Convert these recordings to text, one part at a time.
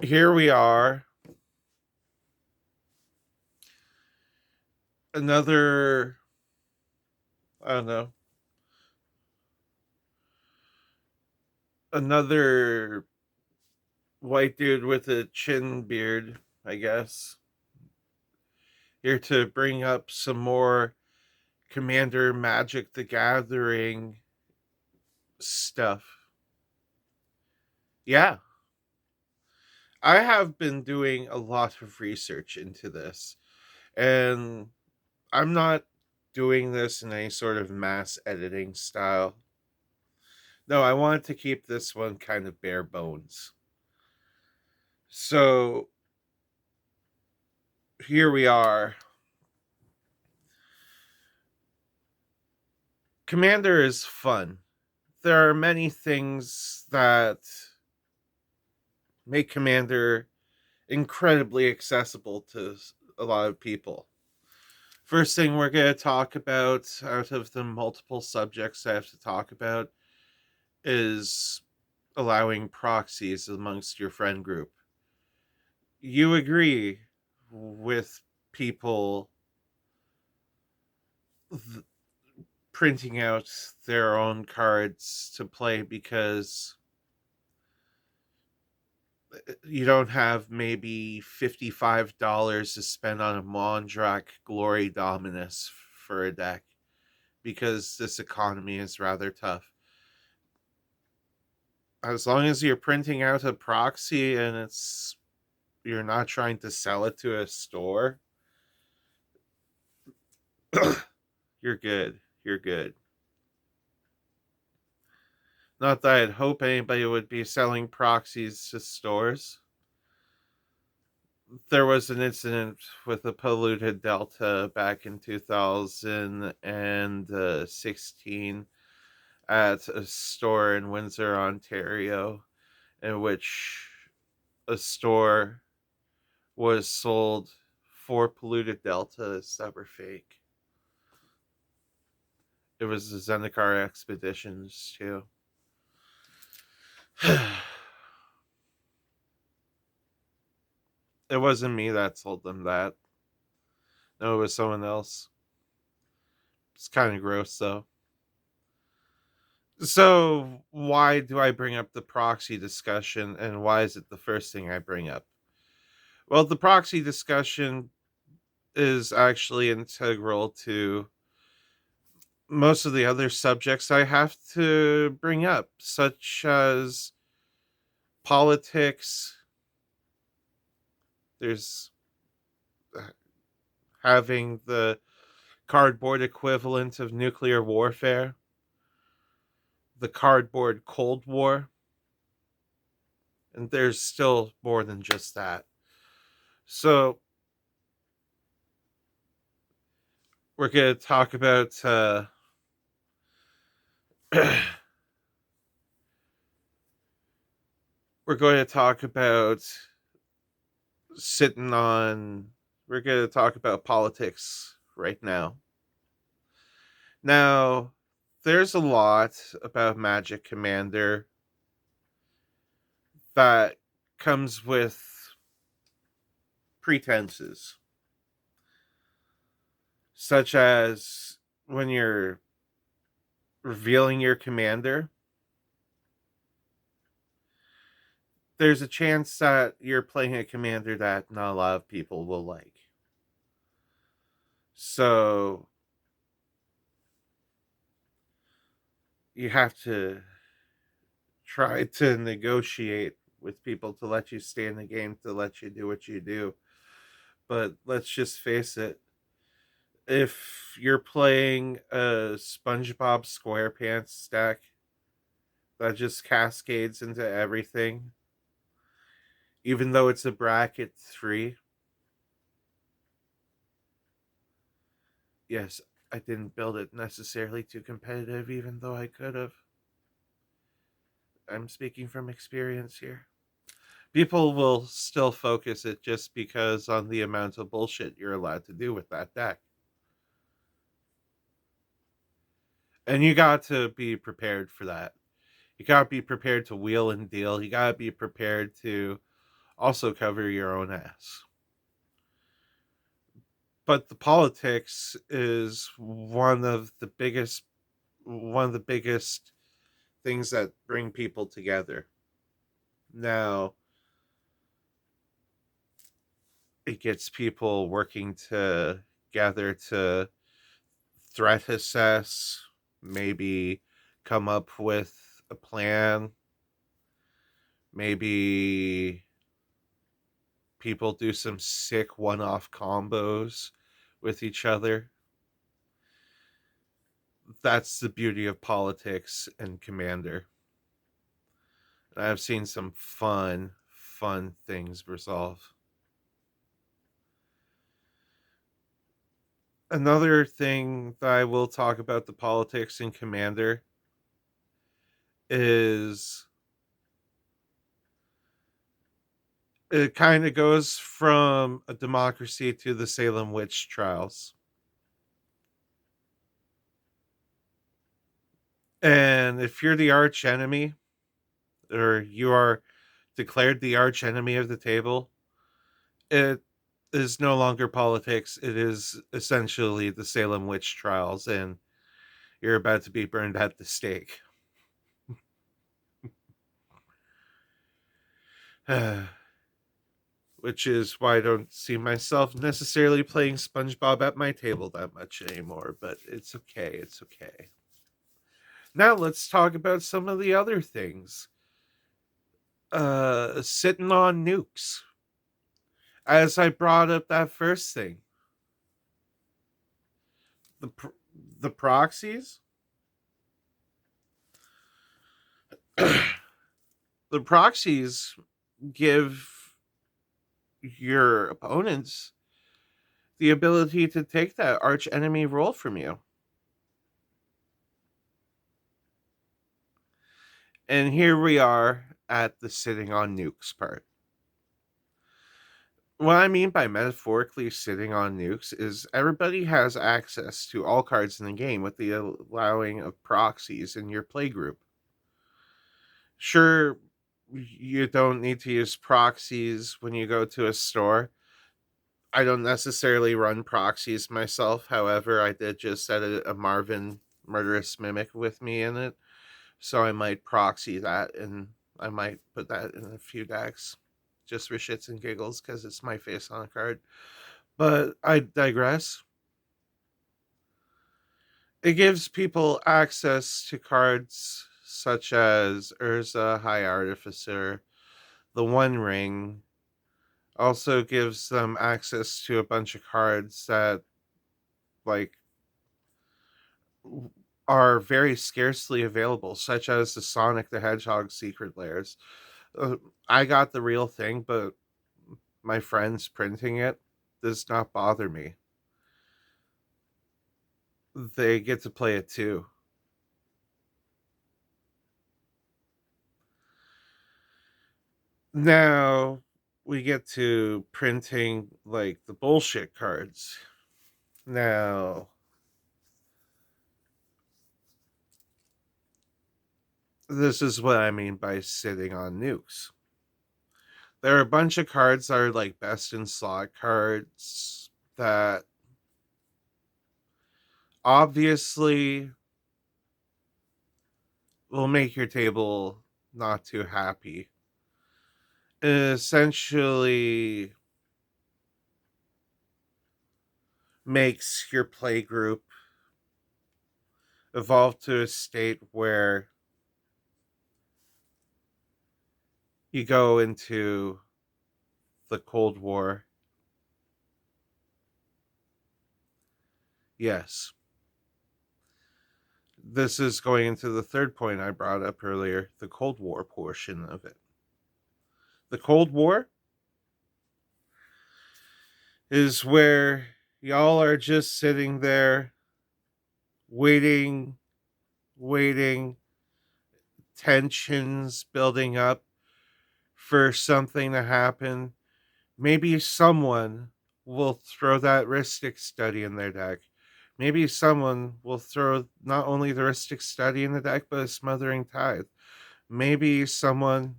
Here we are. Another, I don't know, another white dude with a chin beard, I guess. Here to bring up some more Commander Magic the Gathering stuff. Yeah, I have been doing a lot of research into this, and I'm not doing this in any sort of mass editing style. No, I want to keep this one kind of bare bones. So here we are. Commander is fun. There are many things that make Commander incredibly accessible to a lot of people. First thing we're going to talk about, out of the multiple subjects I have to talk about, is allowing proxies amongst your friend group. You agree with people th- printing out their own cards to play because you don't have maybe $55 to spend on a Mondrak Glory Dominus for a deck because this economy is rather tough. As long as you're printing out a proxy and you're not trying to sell it to a store, you're good. You're good. Not that I'd hope anybody would be selling proxies to stores. There was an incident with a polluted Delta back in 2016 at a store in Windsor, Ontario, in which a store was sold 4 polluted Deltas that were fake. It was the Zendikar expeditions too. It wasn't me that sold them that. No, it was someone else. It's kind of gross though. So, why do I bring up the proxy discussion and why is it the first thing I bring up? Well, the proxy discussion is actually integral to most of the other subjects I have to bring up, such as politics. There's having the cardboard equivalent of nuclear warfare, the cardboard Cold War, and there's still more than just that. So, we're going to talk about we're going to talk about sitting on we're going to talk about politics right now. Now, there's a lot about Magic Commander that comes with pretenses, such as when you're revealing your commander, there's a chance that you're playing a commander that not a lot of people will like. So you have to try to negotiate with people to let you stay in the game, to let you do what you do. But let's just face it, if you're playing a SpongeBob SquarePants deck that just cascades into everything, even though it's a bracket 3, yes, I didn't build it necessarily too competitive, even though I could have. I'm speaking from experience here. People will still focus it just because on the amount of bullshit you're allowed to do with that deck. And you got to be prepared for that. You got to be prepared to wheel and deal. You got to be prepared to Also cover your own ass. But the politics is one of the biggest things that bring people together. Now, it gets people working together to threat assess, maybe come up with a plan, maybe people do some sick one off combos with each other. That's the beauty of politics and Commander. And I've seen some fun things resolve. Another thing that I will talk about the politics in Commander is it kind of goes from a democracy to the Salem witch trials. And if you're the arch enemy, or you are declared the arch enemy of the table, it is no longer politics. It is essentially the Salem witch trials, and you're about to be burned at the stake. Which is why I don't see myself necessarily playing SpongeBob at my table that much anymore, but it's okay. It's okay. Now let's talk about some of the other things. Sitting on nukes. As I brought up that first thing, the the proxies, the proxies give your opponents the ability to take that arch enemy role from you. And here we are at the sitting on nukes part. What I mean by metaphorically sitting on nukes is everybody has access to all cards in the game with the allowing of proxies in your playgroup. Sure, you don't need to use proxies when you go to a store. I don't necessarily run proxies myself. However, I did just set a Marvin Murderous Mimic with me in it. So I might proxy that and I might put that in a few decks just for shits and giggles because it's my face on a card. But I digress. It gives people access to cards such as Urza, High Artificer, the One Ring. Also gives them access to a bunch of cards that like are very scarcely available, such as the Sonic the Hedgehog secret layers. I got the real thing, but my friends printing it does not bother me. They get to play it too. Now we get to printing like the bullshit cards. Now, this is what I mean by sitting on nukes. There are a bunch of cards that are like best in slot cards that obviously will make your table not too happy. It essentially makes your play group evolve to a state where you go into the Cold War. Yes. This is going into the third point I brought up earlier, the Cold War portion of it. The Cold War is where y'all are just sitting there waiting, waiting, tensions building up for something to happen. Maybe someone will throw that Ristic study in their deck. Maybe someone will throw not only the Ristic study in the deck, but a Smothering Tithe. Maybe someone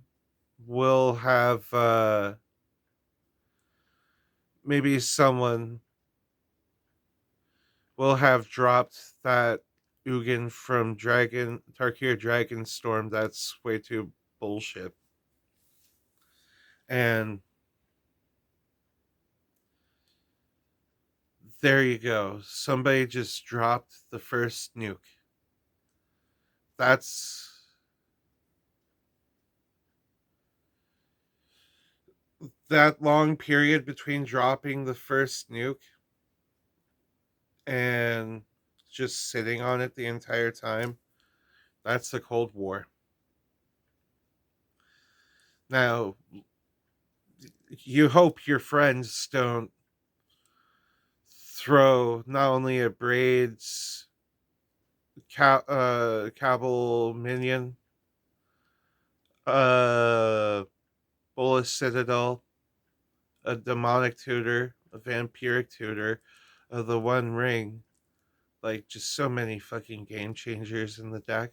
will have maybe someone will have dropped that Ugin from Tarkir Dragonstorm. That's way too bullshit. And there you go. Somebody just dropped the first nuke. That's that long period between dropping the first nuke and just sitting on it the entire time. That's the Cold War. Now, you hope your friends don't throw not only a Braids Cabal minion, uh, Bolus Citadel, a demonic tutor, a vampiric tutor, the One Ring. Like, just so many fucking game changers in the deck.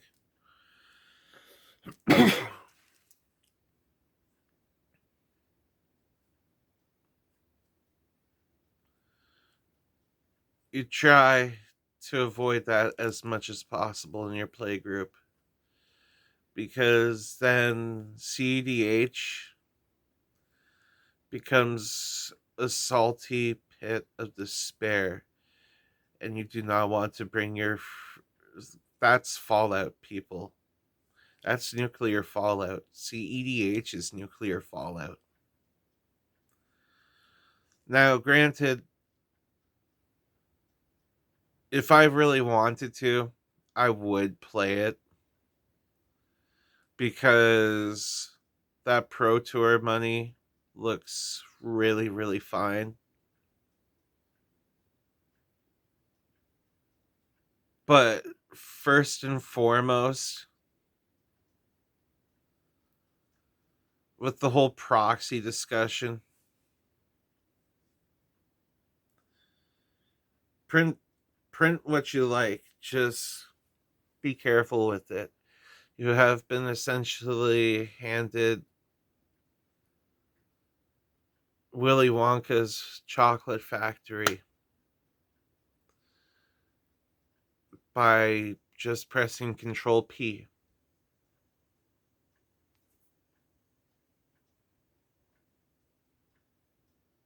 You try to avoid that as much as possible in your play group, because then CEDH becomes a salty pit of despair, and you do not want to bring your. That's Fallout, people. That's nuclear fallout. CEDH is nuclear fallout. Now, granted, if I really wanted to, I would play it because that Pro Tour money looks really, really fine. But first and foremost, with the whole proxy discussion, print what you like. Just be careful with it. You have been essentially handed Willy Wonka's chocolate factory by just pressing Control P.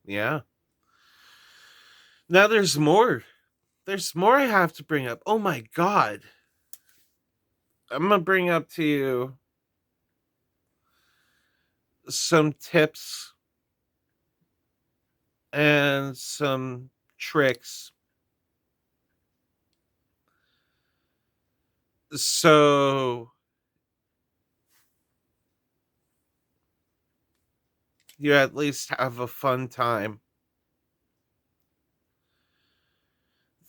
Yeah. Now there's more. There's more I have to bring up. Oh my god. I'm going to bring up to you some tips and some tricks. So you at least have a fun time.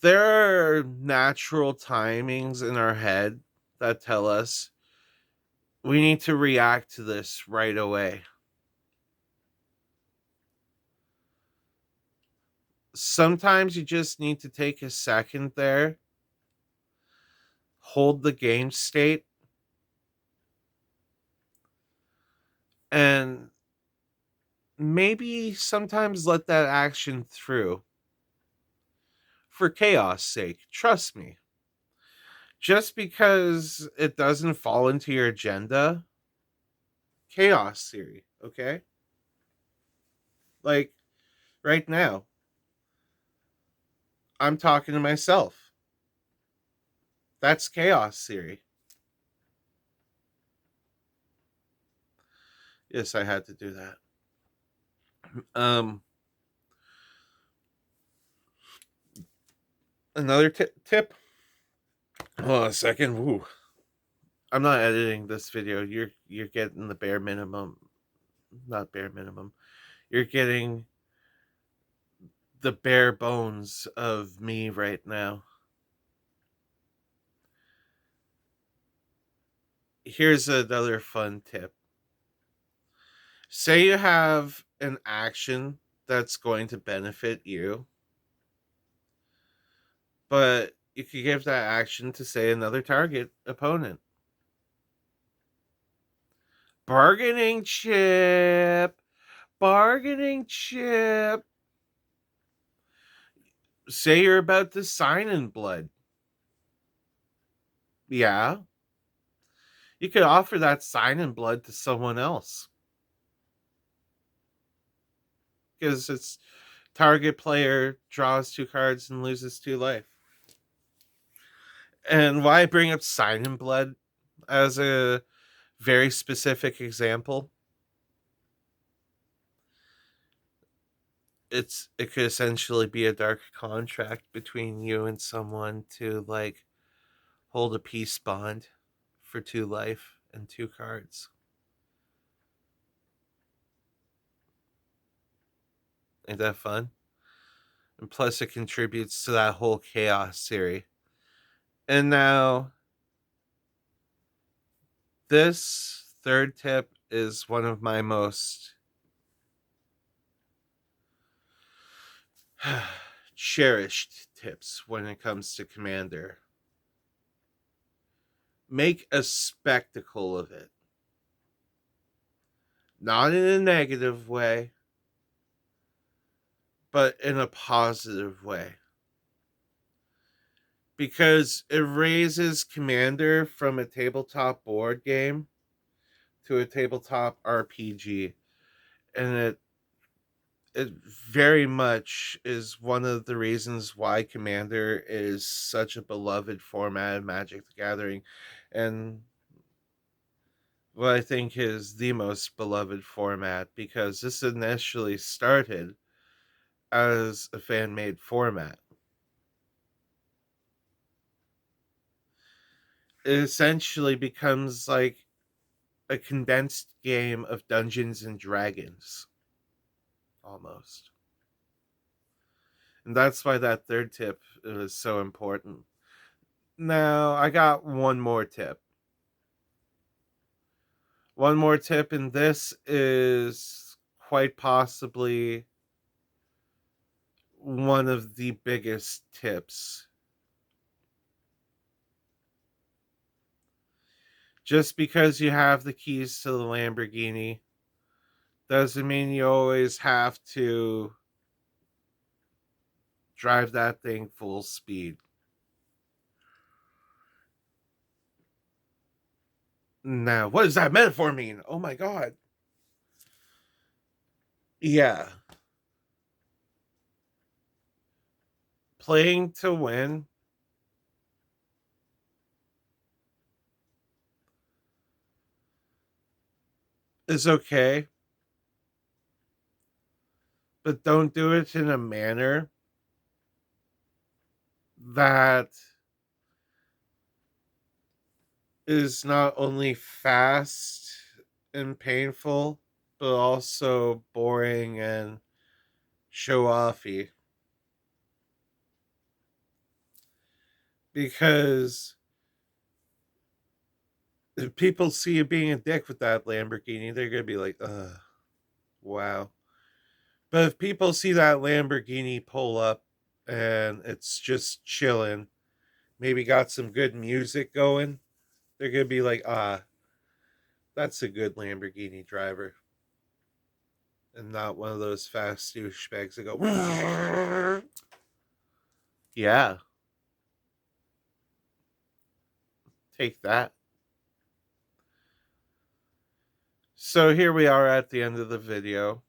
There are natural timings in our head that tell us we need to react to this right away. Sometimes you just need to take a second there, hold the game state, and maybe sometimes let that action through for chaos sake. Trust me. Just because it doesn't fall into your agenda, chaos theory, okay? Like right now, I'm talking to myself. That's chaos theory. Yes, I had to do that. Um Another tip. Hold on a second. Woo. I'm not editing this video. You're getting the bare minimum. Not bare minimum. You're getting the bare bones of me right now. Here's another fun tip. Say you have an action that's going to benefit you, but you could give that action to, say, another target opponent. Bargaining chip. Bargaining chip. Say you're about to sign in blood. Yeah. You could offer that sign in blood to someone else. Because it's target player draws 2 cards and loses 2 life. And why bring up sign in blood as a very specific example? It could essentially be a dark contract between you and someone to like hold a peace bond for 2 life and 2 cards. Ain't that fun? And plus, it contributes to that whole chaos theory. And now, this third tip is one of my most cherished tips when it comes to Commander. Make a spectacle of it. Not in a negative way, but in a positive way. Because it raises Commander from a tabletop board game to a tabletop RPG. And it very much is one of the reasons why Commander is such a beloved format of Magic the Gathering, and what I think is the most beloved format, because this initially started as a fan made format. It essentially becomes like a condensed game of Dungeons and Dragons, almost. And that's why that third tip is so important. Now, I got one more tip. One more tip, and this is quite possibly one of the biggest tips. Just because you have the keys to the Lamborghini doesn't mean you always have to drive that thing full speed. Now, what does that metaphor mean? Oh my god. Yeah. Playing to win is okay, but don't do it in a manner that is not only fast and painful, but also boring and show offy. Because if people see you being a dick with that Lamborghini, they're gonna be like, ugh, wow. But if people see that Lamborghini pull up and it's just chilling, maybe got some good music going, they're gonna be like, ah, that's a good Lamborghini driver. And not one of those fast douchebags that go, yeah, take that. So here we are at the end of the video.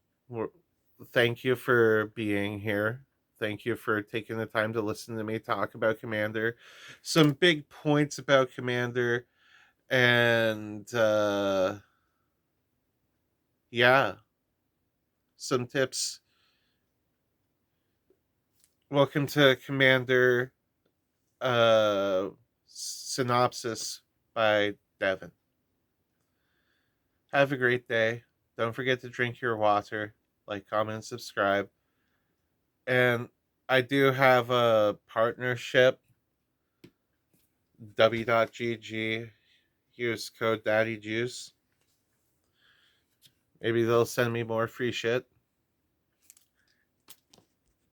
Thank you for being here. Thank you for taking the time to listen to me talk about Commander. Some big points about Commander. And yeah, some tips. Welcome to Commander synopsis by Devin. Have a great day. Don't forget to drink your water, like, comment, and subscribe. And I do have a partnership, w.gg. Use code Daddy Juice. Maybe they'll send me more free shit.